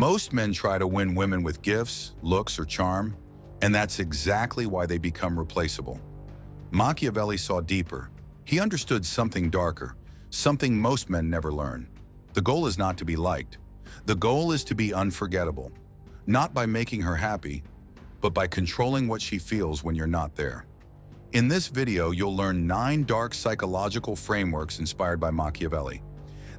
Most men try to win women with gifts, looks, or charm, and that's exactly why they become replaceable. Machiavelli saw deeper. He understood something darker, something most men never learn. The goal is not to be liked. The goal is to be unforgettable, not by making her happy, but by controlling what she feels when you're not there. In this video, you'll learn 9 dark psychological frameworks inspired by Machiavelli.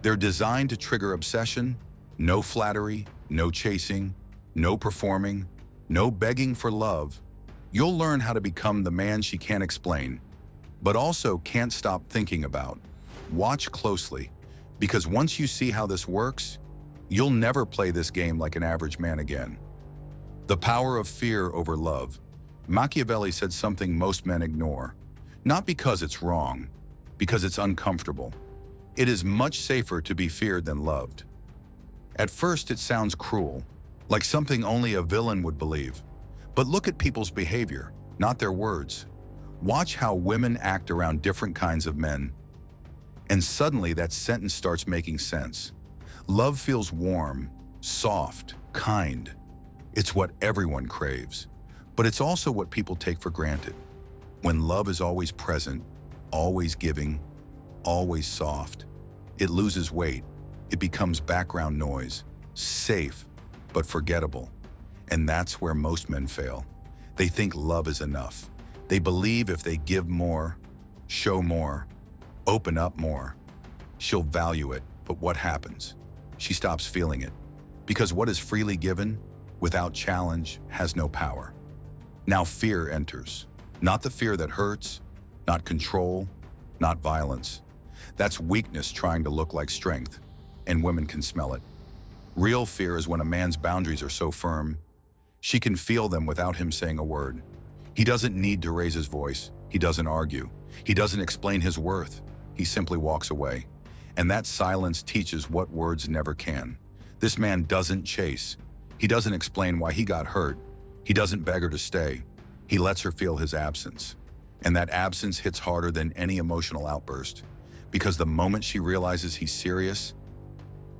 They're designed to trigger obsession, no flattery, no chasing, no performing, no begging for love. You'll learn how to become the man she can't explain, but also can't stop thinking about. Watch closely, because once you see how this works, you'll never play this game like an average man again. The power of fear over love. Machiavelli said something most men ignore, not because it's wrong, because it's uncomfortable. It is much safer to be feared than loved. At first, it sounds cruel, like something only a villain would believe. But look at people's behavior, not their words. Watch how women act around different kinds of men. And suddenly that sentence starts making sense. Love feels warm, soft, kind. It's what everyone craves. But it's also what people take for granted. When love is always present, always giving, always soft, it loses weight. It becomes background noise, safe, but forgettable. And that's where most men fail. They think love is enough. They believe if they give more, show more, open up more, she'll value it. But what happens? She stops feeling it. Because what is freely given, without challenge, has no power. Now fear enters. Not the fear that hurts, not control, not violence. That's weakness trying to look like strength, and women can smell it. Real fear is when a man's boundaries are so firm, she can feel them without him saying a word. He doesn't need to raise his voice. He doesn't argue. He doesn't explain his worth. He simply walks away. And that silence teaches what words never can. This man doesn't chase. He doesn't explain why he got hurt. He doesn't beg her to stay. He lets her feel his absence. And that absence hits harder than any emotional outburst. Because the moment she realizes he's serious,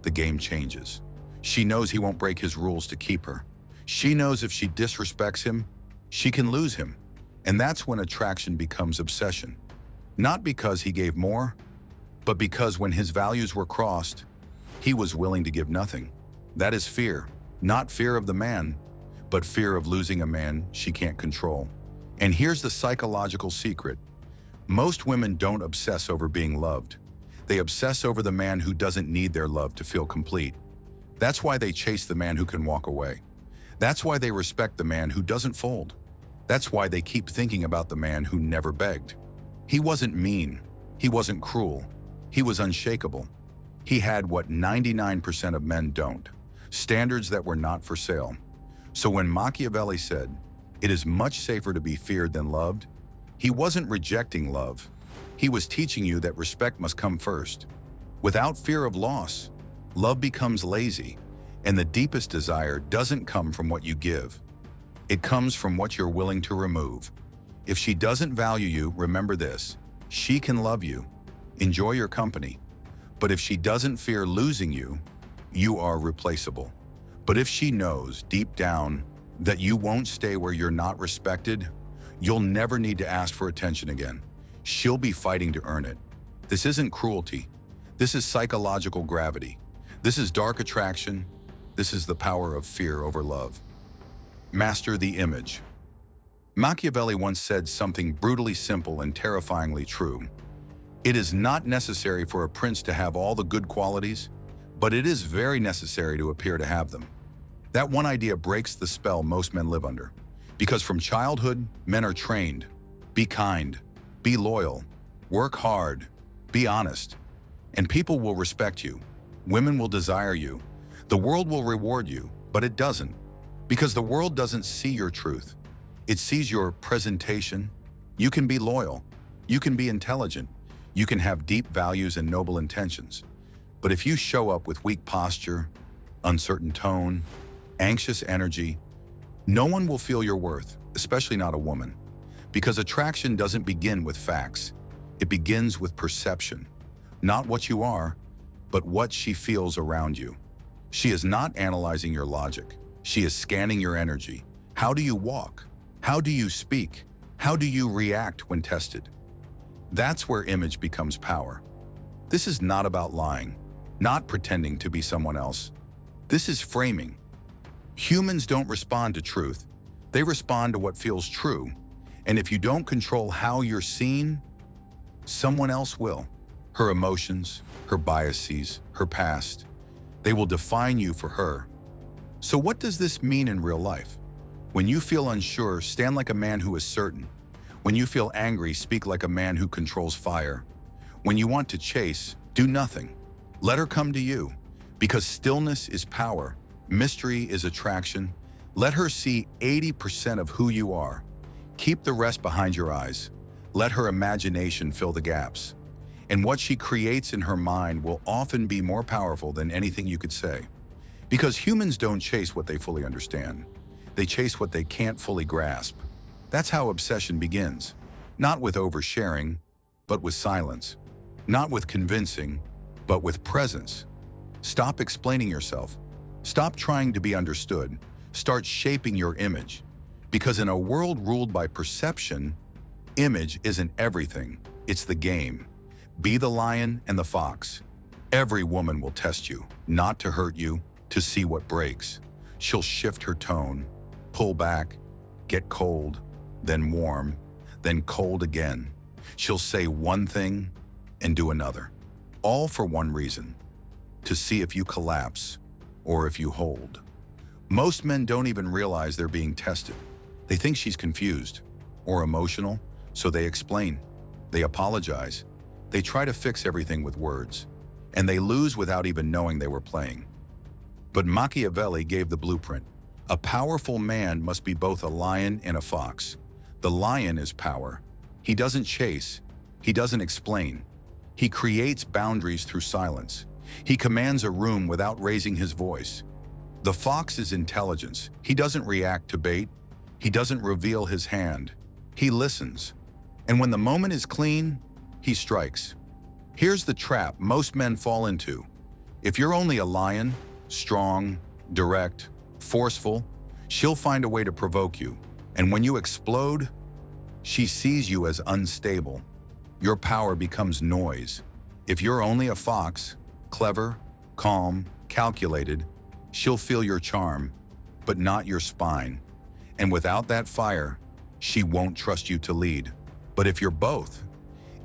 the game changes. She knows he won't break his rules to keep her. She knows if she disrespects him, she can lose him. And that's when attraction becomes obsession. Not because he gave more, but because when his values were crossed, he was willing to give nothing. That is fear. Not fear of the man, but fear of losing a man she can't control. And here's the psychological secret. Most women don't obsess over being loved. They obsess over the man who doesn't need their love to feel complete. That's why they chase the man who can walk away. That's why they respect the man who doesn't fold. That's why they keep thinking about the man who never begged. He wasn't mean. He wasn't cruel. He was unshakable. He had what 99% of men don't, standards that were not for sale. So when Machiavelli said, "It is much safer to be feared than loved," he wasn't rejecting love. He was teaching you that respect must come first. Without fear of loss, love becomes lazy, and the deepest desire doesn't come from what you give. It comes from what you're willing to remove. If she doesn't value you, remember this: she can love you, enjoy your company. But if she doesn't fear losing you, you are replaceable. But if she knows deep down that you won't stay where you're not respected, you'll never need to ask for attention again. She'll be fighting to earn it. This isn't cruelty. This is psychological gravity. This is dark attraction. This is the power of fear over love. Master the image. Machiavelli once said something brutally simple and terrifyingly true. It is not necessary for a prince to have all the good qualities, but it is very necessary to appear to have them. That one idea breaks the spell most men live under. Because from childhood, men are trained. Be kind, be loyal, work hard, be honest. And people will respect you. Women will desire you. The world will reward you, but it doesn't. Because the world doesn't see your truth. It sees your presentation. You can be loyal. You can be intelligent. You can have deep values and noble intentions. But if you show up with weak posture, uncertain tone, anxious energy, no one will feel your worth, especially not a woman. Because attraction doesn't begin with facts. It begins with perception. Not what you are, but what she feels around you. She is not analyzing your logic. She is scanning your energy. How do you walk? How do you speak? How do you react when tested? That's where image becomes power. This is not about lying, not pretending to be someone else. This is framing. Humans don't respond to truth. They respond to what feels true. And if you don't control how you're seen, someone else will. Her emotions, her biases, her past. They will define you for her. So what does this mean in real life? When you feel unsure, stand like a man who is certain. When you feel angry, speak like a man who controls fire. When you want to chase, do nothing. Let her come to you. Because stillness is power. Mystery is attraction. Let her see 80% of who you are. Keep the rest behind your eyes. Let her imagination fill the gaps. And what she creates in her mind will often be more powerful than anything you could say. Because humans don't chase what they fully understand. They chase what they can't fully grasp. That's how obsession begins. Not with oversharing, but with silence. Not with convincing, but with presence. Stop explaining yourself. Stop trying to be understood. Start shaping your image. Because in a world ruled by perception, image isn't everything, it's the game. Be the lion and the fox. Every woman will test you, not to hurt you, to see what breaks. She'll shift her tone, pull back, get cold, then warm, then cold again. She'll say one thing and do another. All for one reason, to see if you collapse or if you hold. Most men don't even realize they're being tested. They think she's confused or emotional, so they explain. They apologize. They try to fix everything with words, and they lose without even knowing they were playing. But Machiavelli gave the blueprint. A powerful man must be both a lion and a fox. The lion is power. He doesn't chase. He doesn't explain. He creates boundaries through silence. He commands a room without raising his voice. The fox is intelligence. He doesn't react to bait. He doesn't reveal his hand. He listens. And when the moment is clean, he strikes. Here's the trap most men fall into. If you're only a lion, strong, direct, forceful, she'll find a way to provoke you. And when you explode, she sees you as unstable. Your power becomes noise. If you're only a fox, clever, calm, calculated, she'll feel your charm, but not your spine. And without that fire, she won't trust you to lead. But if you're both,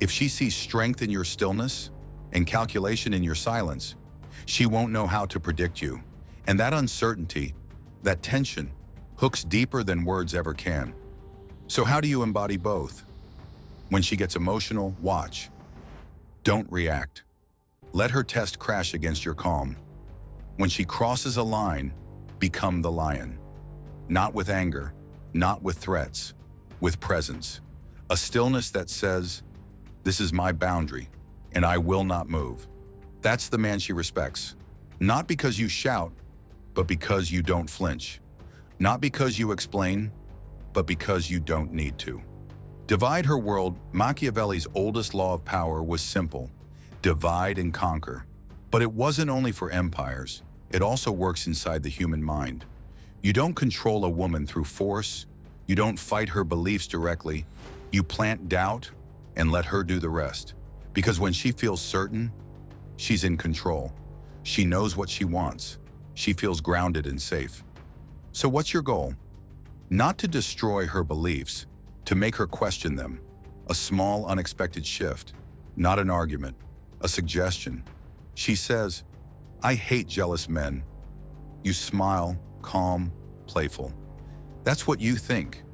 if she sees strength in your stillness and calculation in your silence, she won't know how to predict you. And that uncertainty, that tension, hooks deeper than words ever can. So how do you embody both? When she gets emotional, watch. Don't react. Let her test crash against your calm. When she crosses a line, become the lion. Not with anger, not with threats, with presence. A stillness that says, "This is my boundary, and I will not move." That's the man she respects. Not because you shout, but because you don't flinch. Not because you explain, but because you don't need to. Divide her world. Machiavelli's oldest law of power was simple: divide and conquer. But it wasn't only for empires. It also works inside the human mind. You don't control a woman through force. You don't fight her beliefs directly. You plant doubt and let her do the rest. Because when she feels certain, she's in control. She knows what she wants. She feels grounded and safe. So what's your goal? Not to destroy her beliefs, to make her question them. A small, unexpected shift, not an argument, a suggestion. She says, "I hate jealous men." You smile, calm, playful. That's what you think.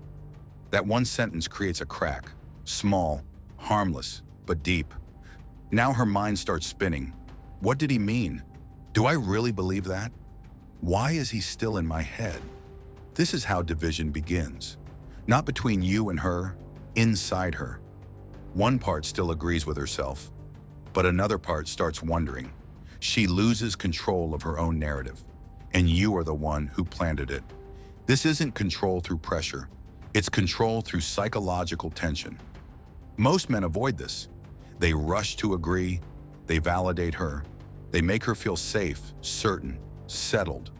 That one sentence creates a crack, small, harmless, but deep. Now her mind starts spinning. What did he mean? Do I really believe that? Why is he still in my head? This is how division begins. Not between you and her, inside her. One part still agrees with herself, but another part starts wondering. She loses control of her own narrative, and you are the one who planted it. This isn't control through pressure. It's control through psychological tension. Most men avoid this. They rush to agree. They validate her. They make her feel safe, certain. settled.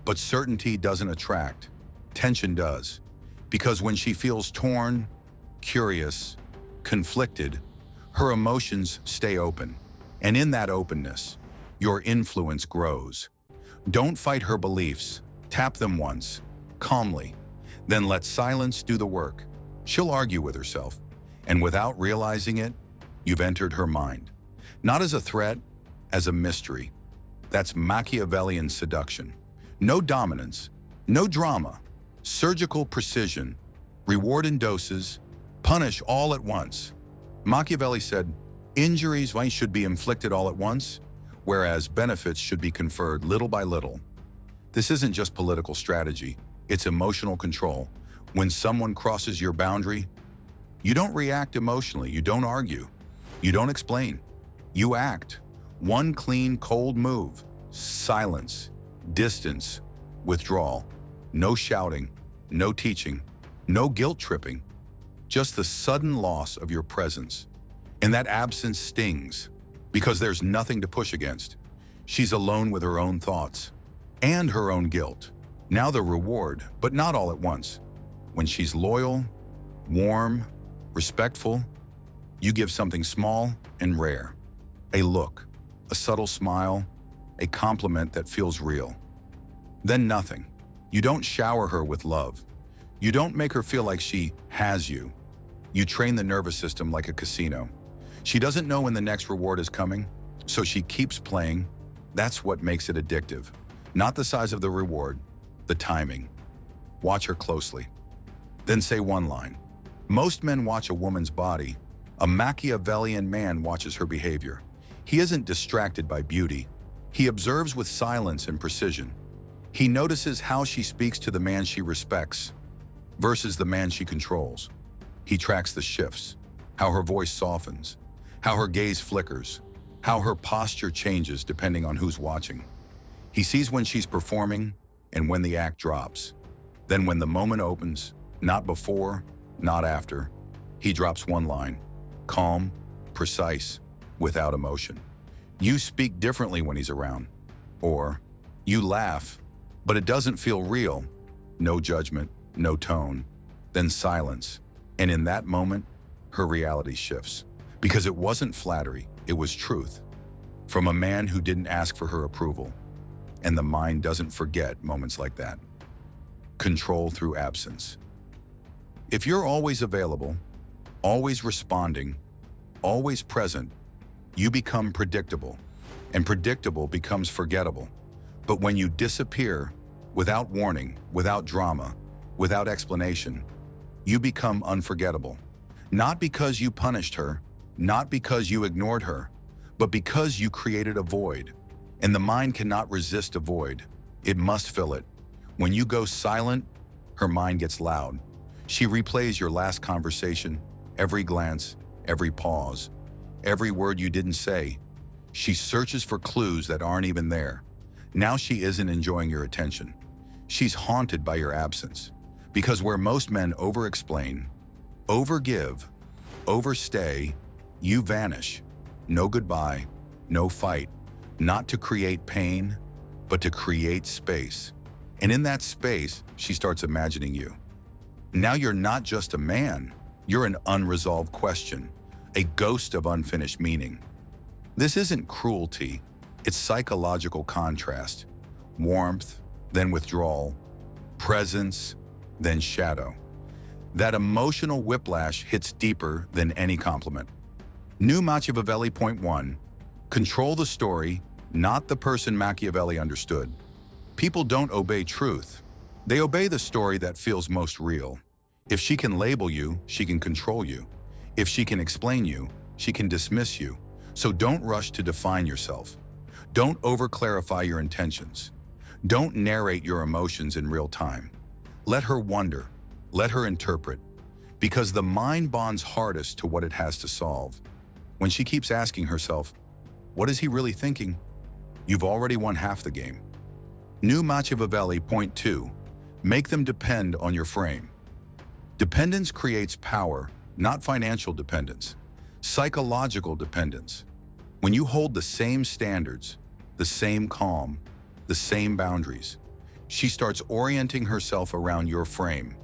But certainty doesn't attract. Tension does. Because when she feels torn, curious, conflicted, her emotions stay open. And in that openness, your influence grows. Don't fight her beliefs. Tap them once, calmly. Then let silence do the work. She'll argue with herself. And without realizing it, you've entered her mind. Not as a threat, as a mystery. That's Machiavellian seduction. No dominance, no drama, surgical precision, reward in doses, punish all at once. Machiavelli said, injuries should be inflicted all at once, whereas benefits should be conferred little by little. This isn't just political strategy, it's emotional control. When someone crosses your boundary, you don't react emotionally, you don't argue, you don't explain, you act. One clean, cold move, silence, distance, withdrawal, no shouting, no teaching, no guilt tripping, just the sudden loss of your presence. And that absence stings, because there's nothing to push against. She's alone with her own thoughts and her own guilt. Now the reward, but not all at once. When she's loyal, warm, respectful, you give something small and rare. A look, a subtle smile, a compliment that feels real. Then nothing. You don't shower her with love. You don't make her feel like she has you. You train the nervous system like a casino. She doesn't know when the next reward is coming, so she keeps playing. That's what makes it addictive. Not the size of the reward, the timing. Watch her closely. Then say one line. Most men watch a woman's body. A Machiavellian man watches her behavior. He isn't distracted by beauty. He observes with silence and precision. He notices how she speaks to the man she respects versus the man she controls. He tracks the shifts, how her voice softens, how her gaze flickers, how her posture changes depending on who's watching. He sees when she's performing and when the act drops. Then when the moment opens, not before, not after, he drops one line, calm, precise, without emotion. You speak differently when he's around. Or, you laugh, but it doesn't feel real. No judgment, no tone, then silence. And in that moment, her reality shifts. Because it wasn't flattery, it was truth. From a man who didn't ask for her approval. And the mind doesn't forget moments like that. Control through absence. If you're always available, always responding, always present, you become predictable, and predictable becomes forgettable. But when you disappear, without warning, without drama, without explanation, you become unforgettable. Not because you punished her, not because you ignored her, but because you created a void. And the mind cannot resist a void. It must fill it. When you go silent, her mind gets loud. She replays your last conversation, every glance, every pause, every word you didn't say. She searches for clues that aren't even there. Now she isn't enjoying your attention. She's haunted by your absence. Because where most men over-explain, over-give, overstay, you vanish. No goodbye, no fight. Not to create pain, but to create space. And in that space, she starts imagining you. Now you're not just a man, you're an unresolved question, a ghost of unfinished meaning. This isn't cruelty, it's psychological contrast. Warmth, then withdrawal, presence, then shadow. That emotional whiplash hits deeper than any compliment. New Machiavelli point 1, control the story, not the person Machiavelli understood. People don't obey truth. They obey the story that feels most real. If she can label you, she can control you. If she can explain you, she can dismiss you. So don't rush to define yourself. Don't over-clarify your intentions. Don't narrate your emotions in real time. Let her wonder. Let her interpret. Because the mind bonds hardest to what it has to solve. When she keeps asking herself, what is he really thinking? You've already won half the game. New Machiavelli point 2, make them depend on your frame. Dependence creates power, not financial dependence. Psychological dependence. When you hold the same standards, the same calm, the same boundaries. She starts orienting herself around your frame.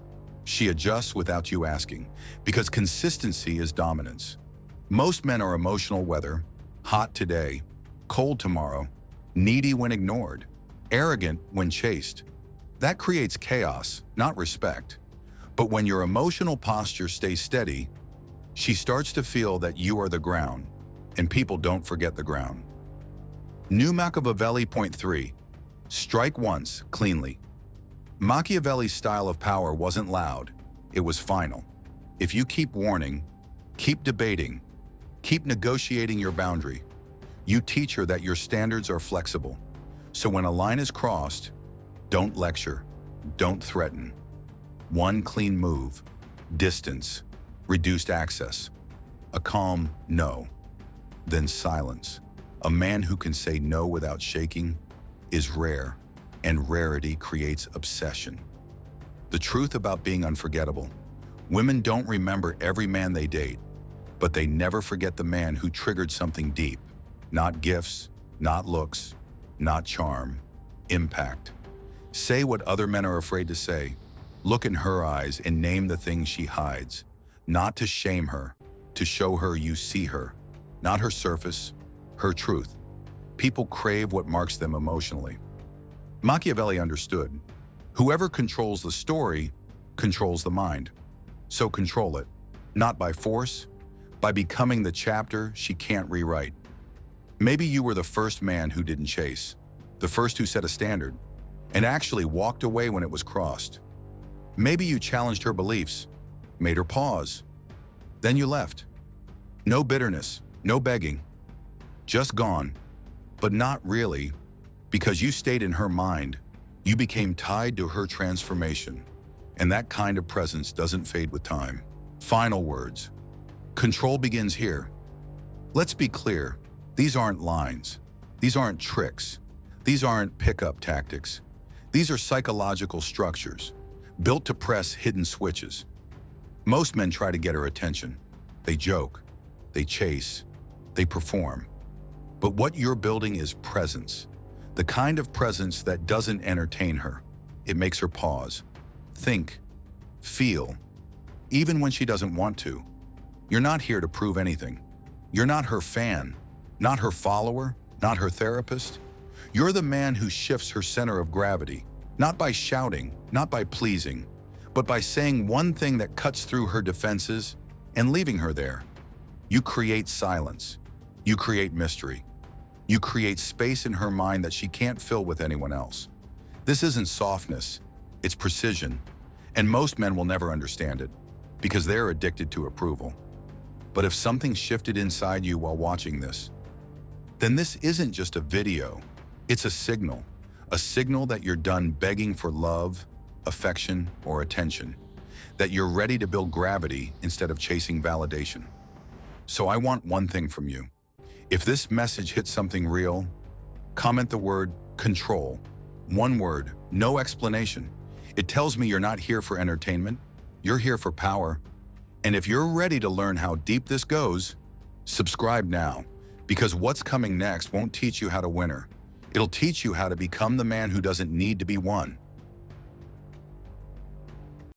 She adjusts without you asking, because consistency is dominance. Most men are emotional weather, hot today, cold tomorrow, needy when ignored, arrogant when chased. That creates chaos, not respect. But when your emotional posture stays steady, she starts to feel that you are the ground, and people don't forget the ground. New Machiavelli point 3. Strike once, cleanly. Machiavelli's style of power wasn't loud, it was final. If you keep warning, keep debating, keep negotiating your boundary, you teach her that your standards are flexible. So when a line is crossed, don't lecture, don't threaten. One clean move, distance, reduced access, a calm no, then silence. A man who can say no without shaking is rare, and rarity creates obsession. The truth about being unforgettable: women don't remember every man they date, but they never forget the man who triggered something deep. Not gifts, not looks, not charm, impact. Say what other men are afraid to say. Look in her eyes and name the things she hides. Not to shame her, to show her you see her. Not her surface, her truth. People crave what marks them emotionally. Machiavelli understood, whoever controls the story controls the mind. So control it, not by force, by becoming the chapter she can't rewrite. Maybe you were the first man who didn't chase, the first who set a standard, and actually walked away when it was crossed. Maybe you challenged her beliefs, made her pause. Then you left. No bitterness, no begging. Just gone, but not really, because you stayed in her mind. You became tied to her transformation, and that kind of presence doesn't fade with time. Final words. Control begins here. Let's be clear, these aren't lines. These aren't tricks. These aren't pickup tactics. These are psychological structures, built to press hidden switches. Most men try to get her attention. They joke, they chase, they perform. But what you're building is presence. The kind of presence that doesn't entertain her. It makes her pause, think, feel, even when she doesn't want to. You're not here to prove anything. You're not her fan, not her follower, not her therapist. You're the man who shifts her center of gravity, not by shouting, not by pleasing, but by saying one thing that cuts through her defenses and leaving her there. You create silence. You create mystery. You create space in her mind that she can't fill with anyone else. This isn't softness, it's precision, and most men will never understand it because they're addicted to approval. But if something shifted inside you while watching this, then this isn't just a video, it's a signal that you're done begging for love, affection, or attention, that you're ready to build gravity instead of chasing validation. So I want one thing from you. If this message hits something real, comment the word control. One word, no explanation. It tells me you're not here for entertainment, you're here for power. And if you're ready to learn how deep this goes, subscribe now, because what's coming next won't teach you how to win her. It'll teach you how to become the man who doesn't need to be won.